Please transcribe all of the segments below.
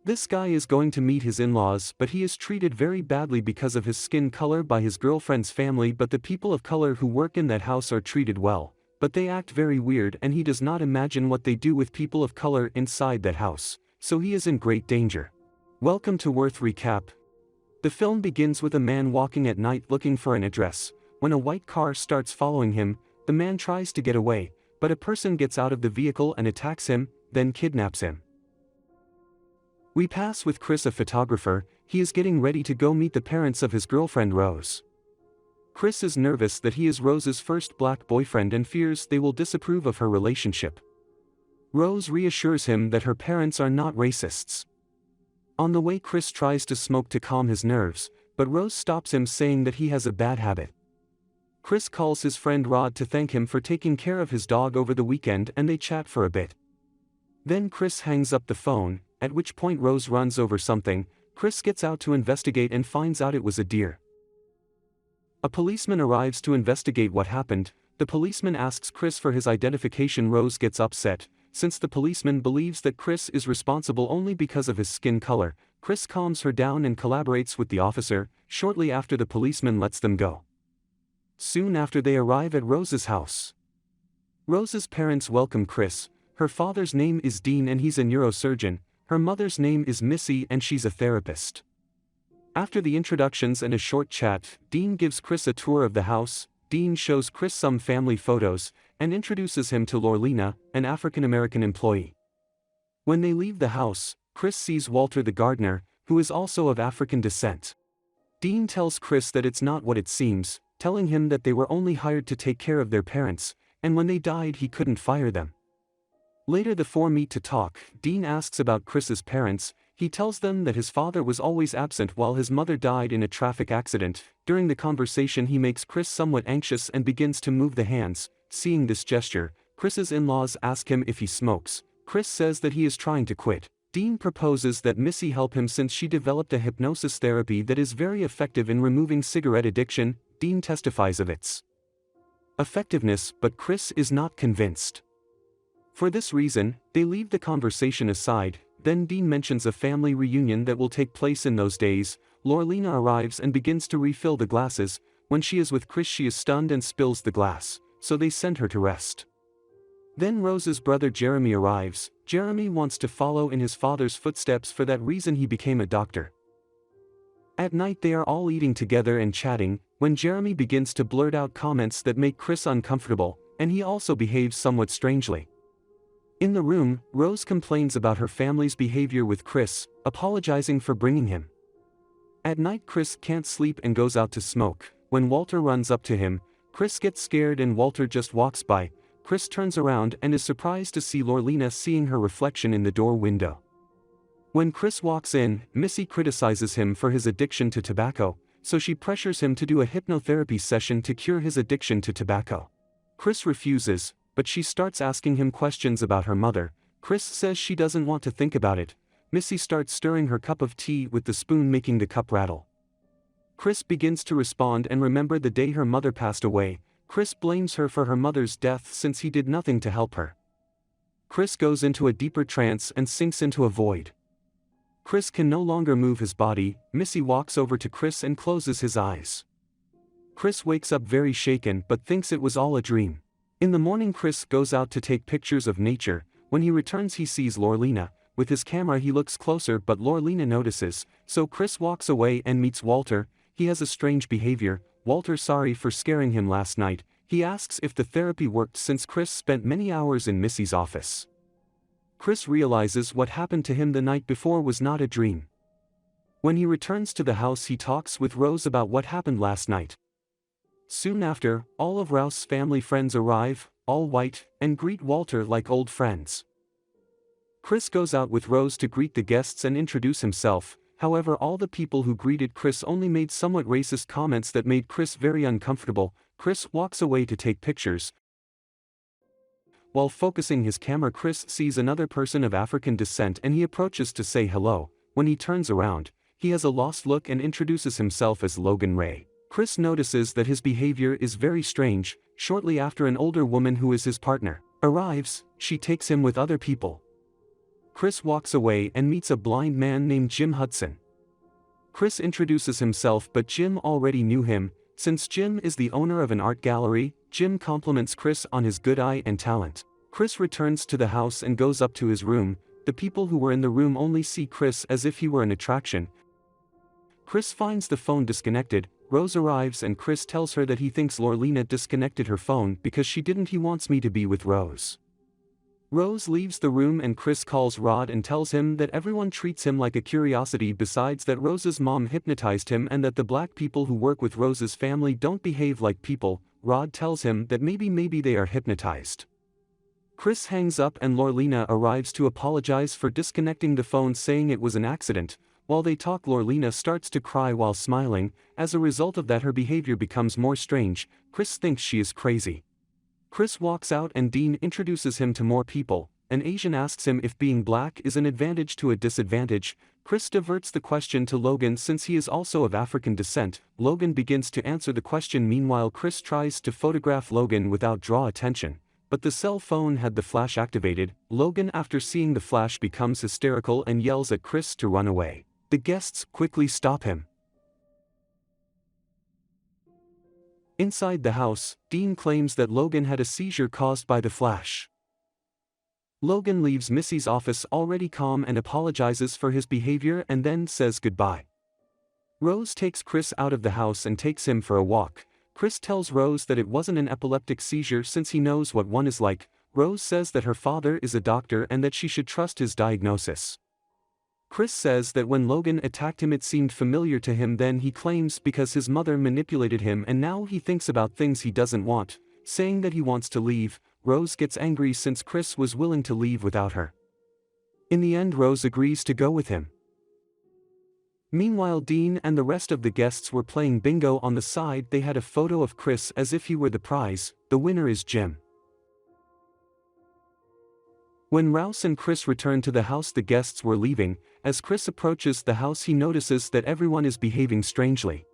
This guy is going to meet his in-laws, but he is treated very badly because of his skin color by his girlfriend's family, but the people of color who work in that house are treated well, but they act very weird and he does not imagine what they do with people of color inside that house, so he is in great danger. Welcome to Worth Recap. The film begins with a man walking at night looking for an address. When a white car starts following him, the man tries to get away, but a person gets out of the vehicle and attacks him, then kidnaps him. We pass with Chris, a photographer. He is getting ready to go meet the parents of his girlfriend Rose. Chris is nervous that he is Rose's first black boyfriend and fears they will disapprove of her relationship. Rose reassures him that her parents are not racists. On the way, Chris tries to smoke to calm his nerves, but Rose stops him saying that he has a bad habit. Chris calls his friend Rod to thank him for taking care of his dog over the weekend and they chat for a bit. Then Chris hangs up the phone, at which point Rose runs over something. Chris gets out to investigate and finds out it was a deer. A policeman arrives to investigate what happened. The policeman asks Chris for his identification. Rose gets upset, since the policeman believes that Chris is responsible only because of his skin color. Chris calms her down and collaborates with the officer. Shortly after, the policeman lets them go. Soon after, they arrive at Rose's house. Rose's parents welcome Chris. Her father's name is Dean and he's a neurosurgeon. Her mother's name is Missy and she's a therapist. After the introductions and a short chat, Dean gives Chris a tour of the house. Dean shows Chris some family photos, and introduces him to Lorlena, an African-American employee. When they leave the house, Chris sees Walter the gardener, who is also of African descent. Dean tells Chris that it's not what it seems, telling him that they were only hired to take care of their parents, and when they died he couldn't fire them. Later the four meet to talk. Dean asks about Chris's parents. He tells them that his father was always absent while his mother died in a traffic accident. During the conversation he makes Chris somewhat anxious and begins to move the hands. Seeing this gesture, Chris's in-laws ask him if he smokes. Chris says that he is trying to quit. Dean proposes that Missy help him since she developed a hypnosis therapy that is very effective in removing cigarette addiction. Dean testifies of its effectiveness, but Chris is not convinced. For this reason, they leave the conversation aside. Then Dean mentions a family reunion that will take place in those days. Lorlena arrives and begins to refill the glasses. When she is with Chris she is stunned and spills the glass, so they send her to rest. Then Rose's brother Jeremy arrives. Jeremy wants to follow in his father's footsteps. For that reason he became a doctor. At night they are all eating together and chatting, when Jeremy begins to blurt out comments that make Chris uncomfortable, and he also behaves somewhat strangely. In the room, Rose complains about her family's behavior with Chris, apologizing for bringing him. At night Chris can't sleep and goes out to smoke. When Walter runs up to him, Chris gets scared and Walter just walks by. Chris turns around and is surprised to see Lorlena seeing her reflection in the door window. When Chris walks in, Missy criticizes him for his addiction to tobacco, so she pressures him to do a hypnotherapy session to cure his addiction to tobacco. Chris refuses, but she starts asking him questions about her mother. Chris says she doesn't want to think about it. Missy starts stirring her cup of tea with the spoon, making the cup rattle. Chris begins to respond and remember the day her mother passed away. Chris blames her for her mother's death since he did nothing to help her. Chris goes into a deeper trance and sinks into a void. Chris can no longer move his body. Missy walks over to Chris and closes his eyes. Chris wakes up very shaken but thinks it was all a dream. In the morning Chris goes out to take pictures of nature. When he returns he sees Lorlena. With his camera he looks closer but Lorlena notices, so Chris walks away and meets Walter. He has a strange behavior. Walter sorry for scaring him last night. He asks if the therapy worked since Chris spent many hours in Missy's office. Chris realizes what happened to him the night before was not a dream. When he returns to the house he talks with Rose about what happened last night. Soon after, all of Rouse's family friends arrive, all white, and greet Walter like old friends. Chris goes out with Rose to greet the guests and introduce himself. However, all the people who greeted Chris only made somewhat racist comments that made Chris very uncomfortable. Chris walks away to take pictures. While focusing his camera, Chris sees another person of African descent and he approaches to say hello. When he turns around, he has a lost look and introduces himself as Logan Ray. Chris notices that his behavior is very strange. Shortly after, an older woman who is his partner arrives. She takes him with other people. Chris walks away and meets a blind man named Jim Hudson. Chris introduces himself, but Jim already knew him. Since Jim is the owner of an art gallery, Jim compliments Chris on his good eye and talent. Chris returns to the house and goes up to his room. The people who were in the room only see Chris as if he were an attraction. Chris finds the phone disconnected. Rose arrives and Chris tells her that he thinks Lorelina disconnected her phone because she didn't. He wants me to be with Rose. Rose leaves the room and Chris calls Rod and tells him that everyone treats him like a curiosity, besides that Rose's mom hypnotized him and that the black people who work with Rose's family don't behave like people. Rod tells him that maybe they are hypnotized. Chris hangs up and Lorelina arrives to apologize for disconnecting the phone, saying it was an accident. While they talk, Lorelina starts to cry while smiling. As a result of that, her behavior becomes more strange. Chris thinks she is crazy. Chris walks out and Dean introduces him to more people. An Asian asks him if being black is an advantage to a disadvantage. Chris diverts the question to Logan since he is also of African descent. Logan begins to answer the question. Meanwhile, Chris tries to photograph Logan without draw attention, but the cell phone had the flash activated. Logan, after seeing the flash, becomes hysterical and yells at Chris to run away. The guests quickly stop him. Inside the house, Dean claims that Logan had a seizure caused by the flash. Logan leaves Missy's office already calm and apologizes for his behavior and then says goodbye. Rose takes Chris out of the house and takes him for a walk. Chris tells Rose that it wasn't an epileptic seizure since he knows what one is like. Rose says that her father is a doctor and that she should trust his diagnosis. Chris says that when Logan attacked him it seemed familiar to him. Then he claims because his mother manipulated him and now he thinks about things he doesn't want, saying that he wants to leave. Rose gets angry since Chris was willing to leave without her. In the end, Rose agrees to go with him. Meanwhile, Dean and the rest of the guests were playing bingo. On the side they had a photo of Chris as if he were the prize. The winner is Jim. When Rouse and Chris return to the house, the guests were leaving. As Chris approaches the house, he notices that everyone is behaving strangely.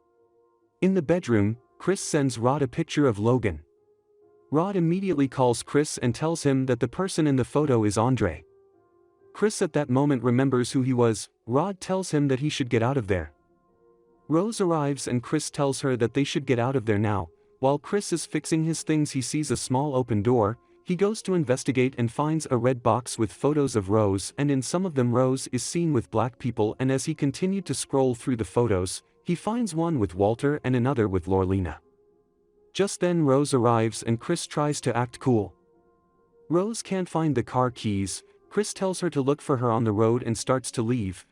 In the bedroom, Chris sends Rod a picture of Logan. Rod immediately calls Chris and tells him that the person in the photo is Andre. Chris at that moment remembers who he was. Rod tells him that he should get out of there. Rose arrives and Chris tells her that they should get out of there now. While Chris is fixing his things, he sees a small open door. He goes to investigate and finds a red box with photos of Rose, and in some of them Rose is seen with black people, and as he continued to scroll through the photos, he finds one with Walter and another with Lorelina. Just then Rose arrives and Chris tries to act cool. Rose can't find the car keys. Chris tells her to look for her on the road and starts to leave.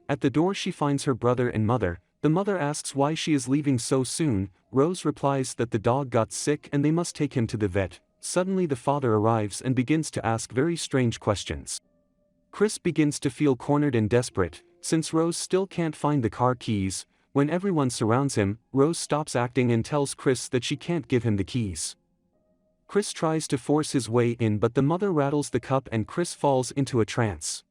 At the door she finds her brother and mother. The mother asks why she is leaving so soon. Rose replies that the dog got sick and they must take him to the vet. Suddenly the father arrives and begins to ask very strange questions. Chris begins to feel cornered and desperate, since Rose still can't find the car keys. When everyone surrounds him, Rose stops acting and tells Chris that she can't give him the keys. Chris tries to force his way in, but the mother rattles the cup and Chris falls into a trance.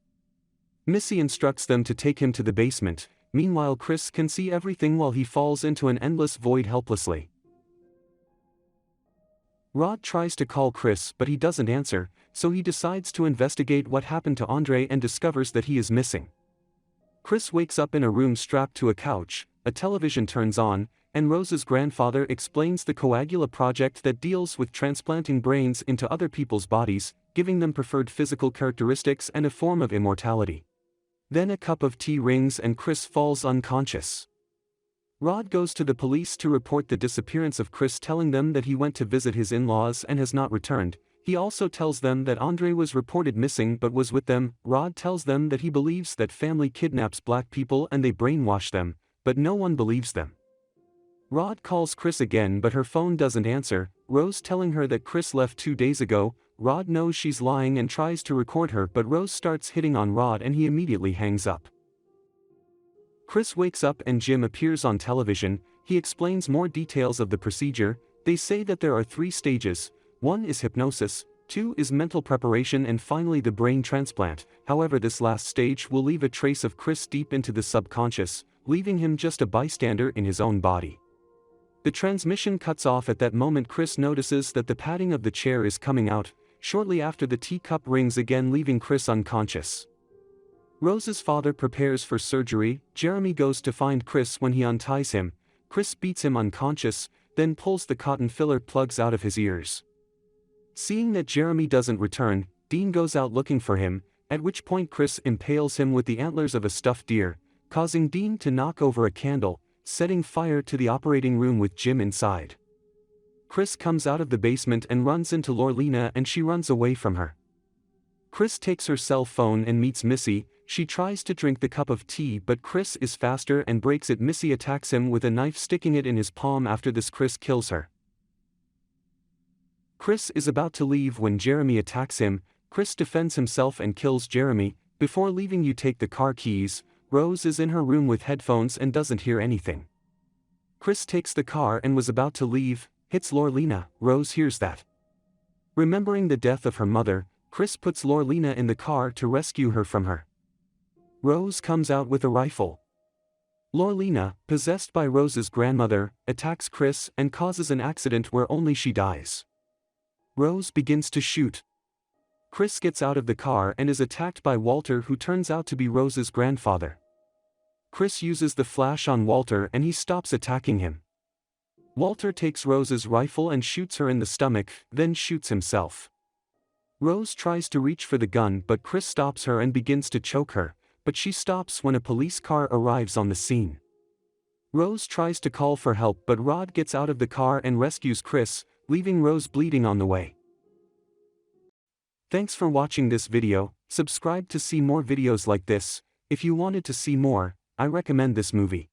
Missy instructs them to take him to the basement. Meanwhile, Chris can see everything while he falls into an endless void helplessly. Rod tries to call Chris but he doesn't answer, so he decides to investigate what happened to Andre and discovers that he is missing. Chris wakes up in a room strapped to a couch. A television turns on, and Rose's grandfather explains the Coagula project that deals with transplanting brains into other people's bodies, giving them preferred physical characteristics and a form of immortality. Then a cup of tea rings and Chris falls unconscious. Rod goes to the police to report the disappearance of Chris, telling them that he went to visit his in-laws and has not returned. He also tells them that Andre was reported missing but was with them. Rod tells them that he believes that family kidnaps black people and they brainwash them, but no one believes them. Rod calls Chris again but her phone doesn't answer. Rose telling her that Chris left 2 days ago. Rod knows she's lying and tries to record her, but Rose starts hitting on Rod and he immediately hangs up. Chris wakes up and Jim appears on television. He explains more details of the procedure. They say that there are 3 stages. 1 is hypnosis, 2 is mental preparation, and finally the brain transplant. However, this last stage will leave a trace of Chris deep into the subconscious, leaving him just a bystander in his own body. The transmission cuts off at that moment. Chris notices that the padding of the chair is coming out. Shortly after, the teacup rings again, leaving Chris unconscious. Rose's father prepares for surgery. Jeremy goes to find Chris. When he unties him, Chris beats him unconscious, then pulls the cotton filler plugs out of his ears. Seeing that Jeremy doesn't return, Dean goes out looking for him, at which point Chris impales him with the antlers of a stuffed deer, causing Dean to knock over a candle, setting fire to the operating room with Jim inside. Chris comes out of the basement and runs into Lorelina, and she runs away from her. Chris takes her cell phone and meets Missy. She tries to drink the cup of tea, but Chris is faster and breaks it. Missy attacks him with a knife, sticking it in his palm. After this, Chris kills her. Chris is about to leave when Jeremy attacks him. Chris defends himself and kills Jeremy. Before leaving, you take the car keys. Rose is in her room with headphones and doesn't hear anything. Chris takes the car and was about to leave, hits Lorelina. Rose hears that. Remembering the death of her mother, Chris puts Lorelina in the car to rescue her from her. Rose comes out with a rifle. Lorelina, possessed by Rose's grandmother, attacks Chris and causes an accident where only she dies. Rose begins to shoot. Chris gets out of the car and is attacked by Walter, who turns out to be Rose's grandfather. Chris uses the flash on Walter and he stops attacking him. Walter takes Rose's rifle and shoots her in the stomach, then shoots himself. Rose tries to reach for the gun, but Chris stops her and begins to choke her, but she stops when a police car arrives on the scene. Rose tries to call for help, but Rod gets out of the car and rescues Chris, leaving Rose bleeding on the way. Thanks for watching this video. Subscribe to see more videos like this. If you wanted to see more, I recommend this movie.